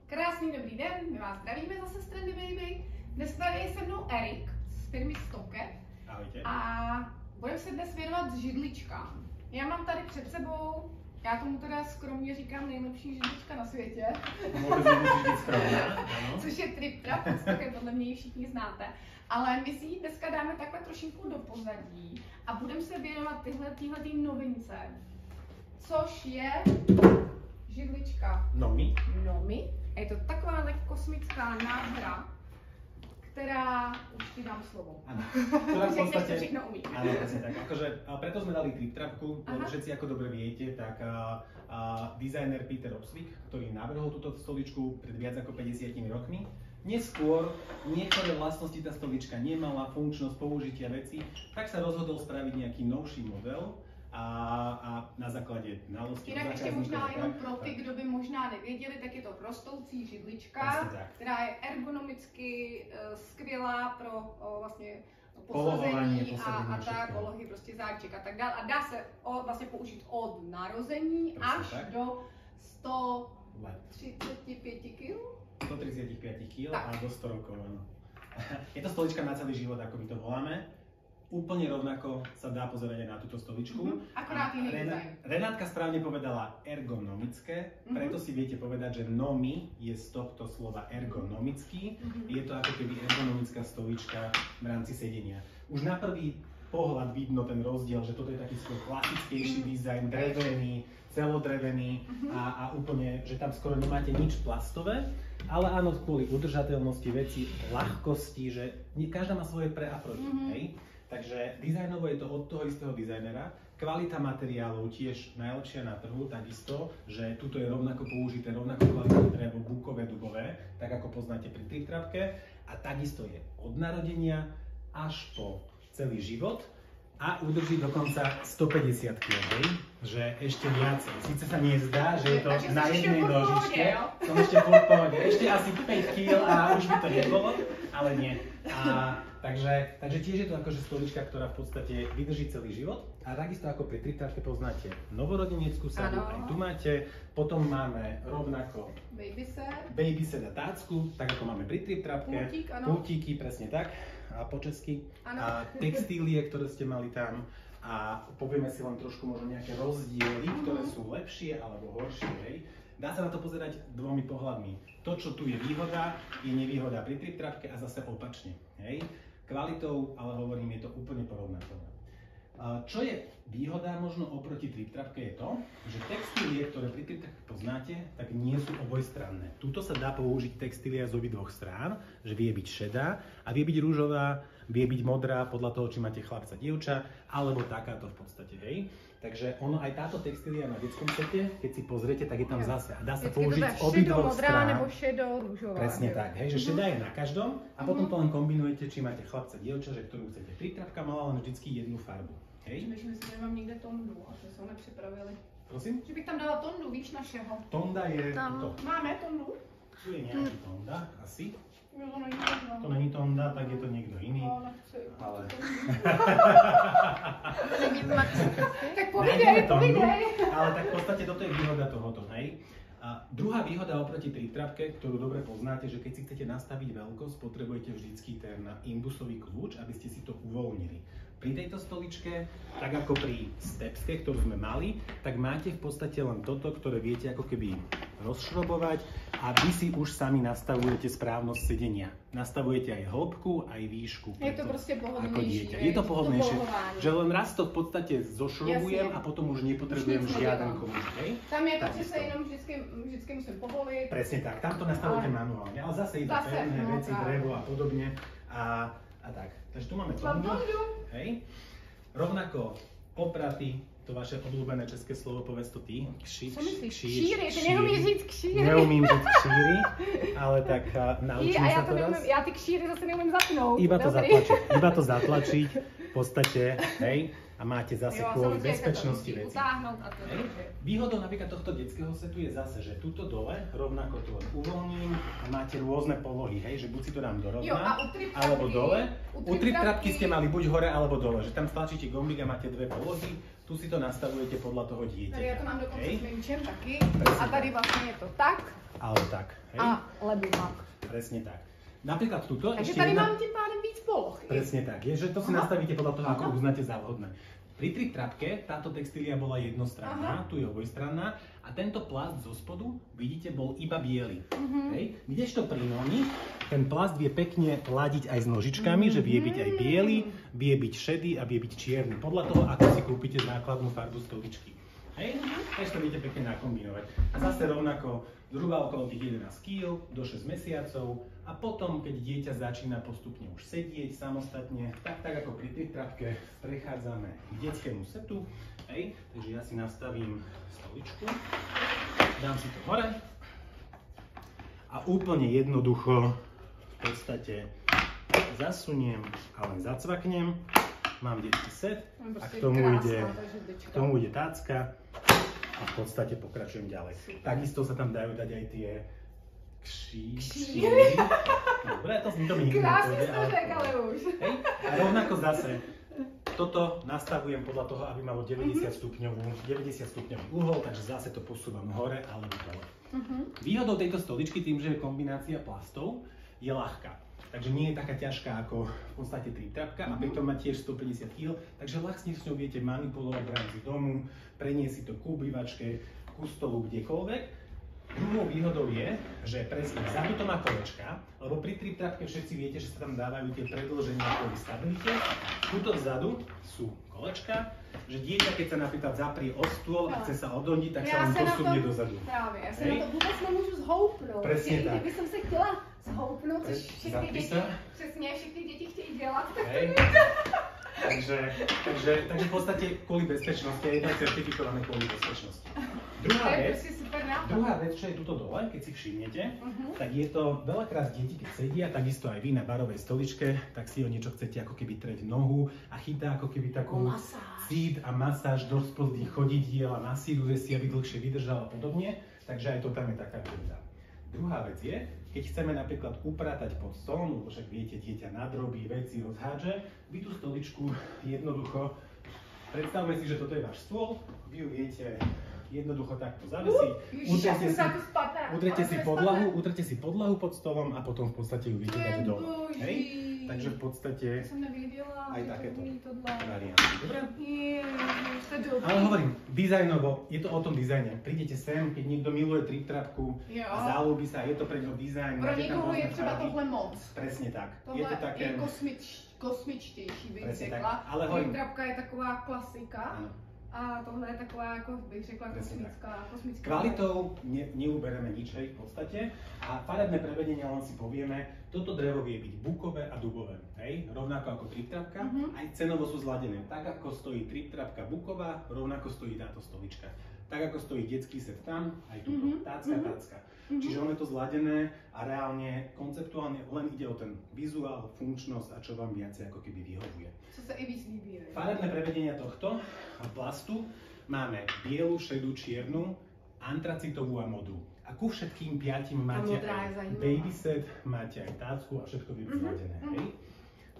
Krásný dobrý den, my vás zdravíme zase z Trendy Baby. Dnes tady je se mnou Erik z firmy Stocket. Ahojte. A budeme se dnes věnovat židličkám. Já mám tady před sebou, já tomu teda skromně říkám nejlepší židlička na světě. Což je Trip Trap, Stocket, podle mě ji všichni znáte. Ale my si ji dneska dáme takhle trošinku do pozadí a budeme se věnovat tyhletý novince, což je židlička Nomi. A je to taková kosmická nádhra, která, už ti dám slovo. Áno, ktorá v podstate, všechno umí. áno, presne tak. Akože, preto sme dali Trip Trapku, lebo všetci ako dobre viete, tak dizajner Peter Opsvik, ktorý navrhol túto stoličku pred viac ako 50 rokmi, neskôr niektoré vlastnosti tá stolička nemala, funkčnosť použitia veci, tak sa rozhodol spraviť nejaký novší model, a na základě znalosti. Jinak ještě možná jenom pro ty, kdo by možná nevěděli, tak je to rostoucí židlička, která je ergonomicky skvělá pro vlastně posazení a tak, polohy, prostě záček a tak dále. A dá se vlastně použít od narození až do 135 kg. 135 kg a do 100 rokov, áno. Je to stolička na celý život, ako my to voláme. Úplne rovnako sa dá pozerať aj na túto stoličku. Akorát iný dizajn. Renátka správne povedala ergonomické, preto si viete povedať, že nomi je z tohto slova ergonomický. Je to ako keby ergonomická stolička v rámci sedenia. Už na prvý pohľad vidno ten rozdiel, že toto je taký skôr klasickejší dizajn, drevený, celodrevený a úplne, že tam skoro nemáte nič plastové. Ale áno, kvôli udržateľnosti veci, ľahkosti, že každá má svoje pre a proti, hej? Takže dizajnovo je to od toho istého dizajnera. Kvalita materiálov tiež najlepšia na trhu, takisto, že tuto je rovnako použité, rovnako kvalitné drevo, bukové, dubové, tak ako poznáte pri Trip Trapke. A takisto je od narodenia až po celý život a udrží dokonca 150 kg, že ešte viacej. Sice sa mi zdá, že je to na jednej nožičke, som ešte v pohode, ešte asi 5 kg a už by to nebolo, ale nie. Takže tiež je to akože stolička, ktorá v podstate vydrží celý život. A takisto ako pri Trip Trapke poznáte novorodeneckú sadu, aj tu máte. Potom máme rovnako baby set a tácku, tak ako máme pri Trip Trapke. Pultíky, presne tak, a po česky. A textílie, ktoré ste mali tam. A povieme si len trošku možno nejaké rozdiely, ktoré sú lepšie alebo horšie. Hej. Dá sa na to pozerať dvomi pohľadmi. To, čo tu je výhoda, je nevýhoda pri Trip Trapke a zase opačne. Hej. Kvalitou, ale hovorím, je to úplne porovnateľné. Čo je výhoda možno oproti Trip Trapke je to, že textílie, ktoré pri Trip Trapke poznáte, tak nie sú obojstranné. Tuto sa dá použiť textília z obidvoch strán, že vie byť šedá a vie byť rúžová, vie byť modrá podľa toho, či máte chlapca, dievča, alebo takáto v podstate, hej. Takže ono aj táto textília na detskom sete, keď si pozriete, tak je tam zase a dá sa použiť z obidvoch strán. Nebo šedo, rúžová. Presne tak, hej, že šedá je na každom a potom to len kombinujete, či máte chlapca, dievča, že ktorú chcete. Trip Trapka mala len vždycky jednu farbu. Hej. Myslím si, že mám někde tondu, a to se ho nepřipravili. Prosím? Že bych tam dala tondu, víš, našeho. Tonda je to. Máme tondu? Tu je nejaký tonda, asi. Jo, to není tonda. To není tonda, tak je to niekto iný. Ale... Tak povídej. Ale tak v podstate toto je výhoda tohoto, hej. A druhá výhoda oproti Trip Trapke, ktorú dobre poznáte, že keď si chcete nastaviť veľkosť, potrebujete vždycky ten imbusový kľúč, aby ste si to uvoľnili. Pri tejto stoličke, tak ako pri stepske, ktorú sme mali, tak máte v podstate len toto, ktoré viete ako keby rozšrobovať a vy si už sami nastavujete správnosť sedenia. Nastavujete aj hĺbku, aj výšku. Je to proste pohodlnejšie. Je to pohodlnejšie, že len raz to v podstate zošrobujem a potom už nepotrebujem žiaden kľúč. Tam je to, že sa jenom vždycky musím povoliť. Presne tak, tam to nastavujete manuálne, ale zase iba pevné veci, drevo a podobne. A tak. Takže tu máme tondu. Hej. Rovnako opraty, to vaše obľúbené české slovo, povedz to ty. Kšíry, ty neumíš říct kšíry. Neumím říct kšíry, ale tak naučím sa to raz. Ja ty kšíry zase neumím zapnout. Iba to zatlačiť v podstate, hej. A máte zase kvôli bezpečnosti veci. Výhodou napríklad tohto detského setu je zase, že tuto dole rovnako to uvoľním a máte rôzne polohy, hej, že buď si to dám dorovna, alebo dole. U Trip Trapky ste mali buď hore alebo dole, že tam stlačíte gombík a máte dve polohy. tu si to nastavujete podľa toho dieťaťa. Tady ja to mám dokonce s menším taky. A tady vlastne je to tak. Ale tak, hej? Alebo tak. Presne tak. Napríklad tuto takže tady mám tým pádem víc poloh. Presne tak, je, že to si nastavíte podľa toho, ako uznáte za vhodné. Pri triptrapke táto textília bola jednostranná, tu je obojstranná a tento plast zo spodu, vidíte, bol iba biely. Kdežto pri nomi, ten plast vie pekne ladiť aj s nožičkami, že vie byť aj biely, vie byť šedý a vie byť čierny. Podľa toho, ako si kúpite základnú farbu stoličky. Takže to viete pekne nakombinovať. A zase rovnako zhruba okolo tých 11 kg do 6 mesiacov a potom, keď dieťa začína postupne už sedieť samostatne, tak ako pri triptrapke prechádzame k detskému setu. Takže ja si nastavím stoličku, dám si to hore a úplne jednoducho v podstate zasuniem a len zacvaknem. Mám detský set a k tomu ide tácka a v podstate pokračujem ďalej. Takisto sa tam dajú dať aj tie kšíry. Dobre, to mi nikdy nepôjde. A rovnako zase toto nastavujem podľa toho, aby malo 90 stupňový uhol, takže zase to posúvam hore alebo dole. Výhodou tejto stoličky tým, že je kombinácia plastov, je ľahká. Takže nie je taká ťažká ako v podstate triptrapka a pritom má tiež 150 kg, takže ľahne s ňou viete manipulovať v rámci domu, preniesť si to k obývačke, ku stolu, kdekoľvek. Druhou výhodou je, že presne vzadu to má kolečka, lebo pri triptrapke všetci viete, že sa tam dávajú tie predĺženia kvôli stabilite. Tuto vzadu sú kolečka, že dieťa, keď sa napríklad zaprie o stôl a chce sa odhodiť, tak sa len posunie dozadu. Právě, já se na to vůbec nemůžu zhoupnout. Presne tak. Kdyby jsem se chtěla zhoupnout, což všechny děti chtějí dělat, tak to Takže v podstate kvôli bezpečnosti, je to certifikované kvôli bezpečnosti. Druhá vec, čo je tuto dole, keď si všimnete, tak je to veľakrát deti, keď sedia, takisto aj vy na barovej stoličke, tak si o niečo chcete ako keby treť nohu a chytá ako keby takú cít a masáž do spodných chodidiel a masíruje si, aby dlhšie vydržal a podobne, takže aj to tam je taká výhoda. Druhá vec je, keď chceme napríklad upratať pod stolom, lebo však viete, dieťa nadrobí veci, rozhádže, vy tú stoličku jednoducho, predstavme si, že toto je váš stôl, vy ju viete jednoducho takto zavesiť, utrete si podlahu pod stolom a potom v podstate ju viete dať dole. Takže v podstate aj takéto varianty. Dobre? Ale hovorím, dizajnovo, je to o tom dizajne. Prídete sem, keď niekto miluje triptrapku a záľubí sa, je to pre ňo dizajn. Pro niekoho je třeba tohle moc. Presne tak. Tohle je kosmičtější, bych řekla. Triptrapka je taková klasika. A tohle je taková, jako bych řekla, kosmická. Kvalitou neubereme nič, hej, v podstate. A farebné prevedenie len si povieme, toto drevo vie byť bukové a dubové, hej, rovnako ako triptrapka, aj cenovo sú zladené. Tak ako stojí triptrapka buková, rovnako stojí táto stolička. Tak ako stojí detský set tam, aj tuto, tácka. Čiže ono je to zladené a reálne, konceptuálne len ide o ten vizuál, funkčnosť a čo vám viacej ako keby vyhovuje. Co sa i víc líbí. Farebné prevedenia tohto plastu máme bielu, šedú, čiernu, antracitovú a modrú. A ku všetkým 5 máte aj baby set, máte aj tácku a všetko je zladené.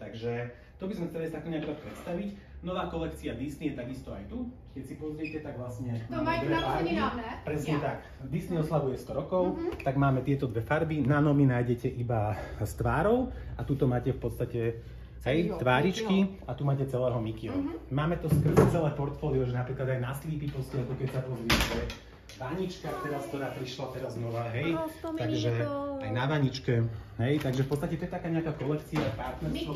Takže to by sme chceli tak nejak predstaviť. Nová kolekcia Disney je takisto aj tu. Keď si pozriete, tak vlastne to majú narozeniny, ne? Presne tak. Disney oslavuje 100 rokov, tak máme tieto dve farby. Na nomi nájdete iba s tvárou a tuto máte v podstate tváričky a tu máte celého Mickeyho. Máme to skrze celé portfólio, že napríklad aj na Sleepy poste, ako keď sa pozriete. Vanička, ktorá prišla teraz nová, hej, takže aj na vaničke, hej, takže v podstate to je taká nejaká kolekcia partnerstvo,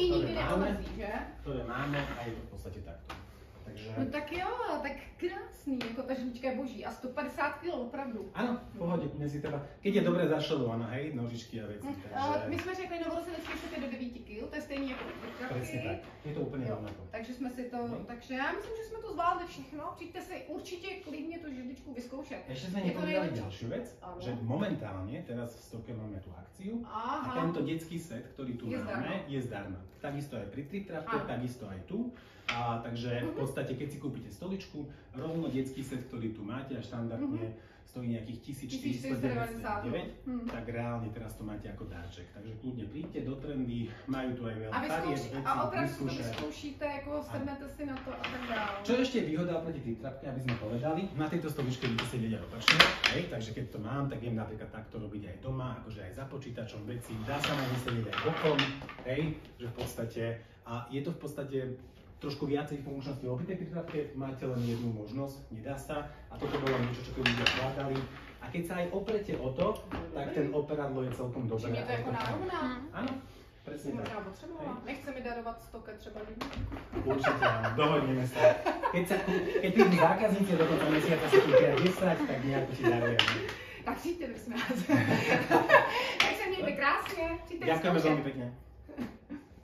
ktoré máme a je to v podstate takto. Takže... No tak jo, tak krásný, jako ta žlička je boží a 150 kg opravdu. Áno, v pohode, dnes si treba, keď je dobre zašelovaná, hej, nožičky a veci. Takže... My jsme řekli novorozenecký set je do 9 kg, to je stejný jako triptrapky. Presne tak, je to úplně rovnako. Takže jsme si to, takže já myslím, že jsme to zvládli všechno, přijďte si určitě klidně tu žličku vyzkoušet. Ešte sme nepovedali ďalšiu vec, že momentálne teraz v Stoke máme tú akciu a tento detský set, ktorý tu máme, je zdarma. Takisto aj pri triptrapke, takisto aj tu. A takže v podstate, keď si kúpite stoličku, rovno detský set, ktorý tu máte a štandardne stojí nejakých 1499, tak reálne teraz to máte ako darček. Takže kľudne príďte do Trendy, majú tu aj veľa pariet, veci, vyskúšite, ako sednete si na to a tak dále. Čo ešte je výhoda oproti tej trapke, aby sme povedali, na tejto stoličke budete sedieť aj opačne, takže keď to mám, tak viem napríklad takto robiť aj doma, akože aj za počítačom veci, dá sa na sedieť aj bokom, že v podstate, a je to v podstate trošku viacej funkčnosti, lebo pri tej trapke máte len jednu možnosť, nedá sa, a toto bolo niečo, čo keď ľudia zvládali. A keď sa aj oprete o to, tak ten operadlo je celkom dobré. Čiže je to ako náhodná? Áno, presne tak. Možná potrebovala. Nechce mi darovať 100, keď třeba ľudí. Určite áno, dohodneme sa. Keď prídu zákazníci do konca mesiaca si kúpia 10, tak nejako ti darujeme. Tak přijďte, prosím vás. Tak sa mějte krásne. Ďakujeme veľmi pekne.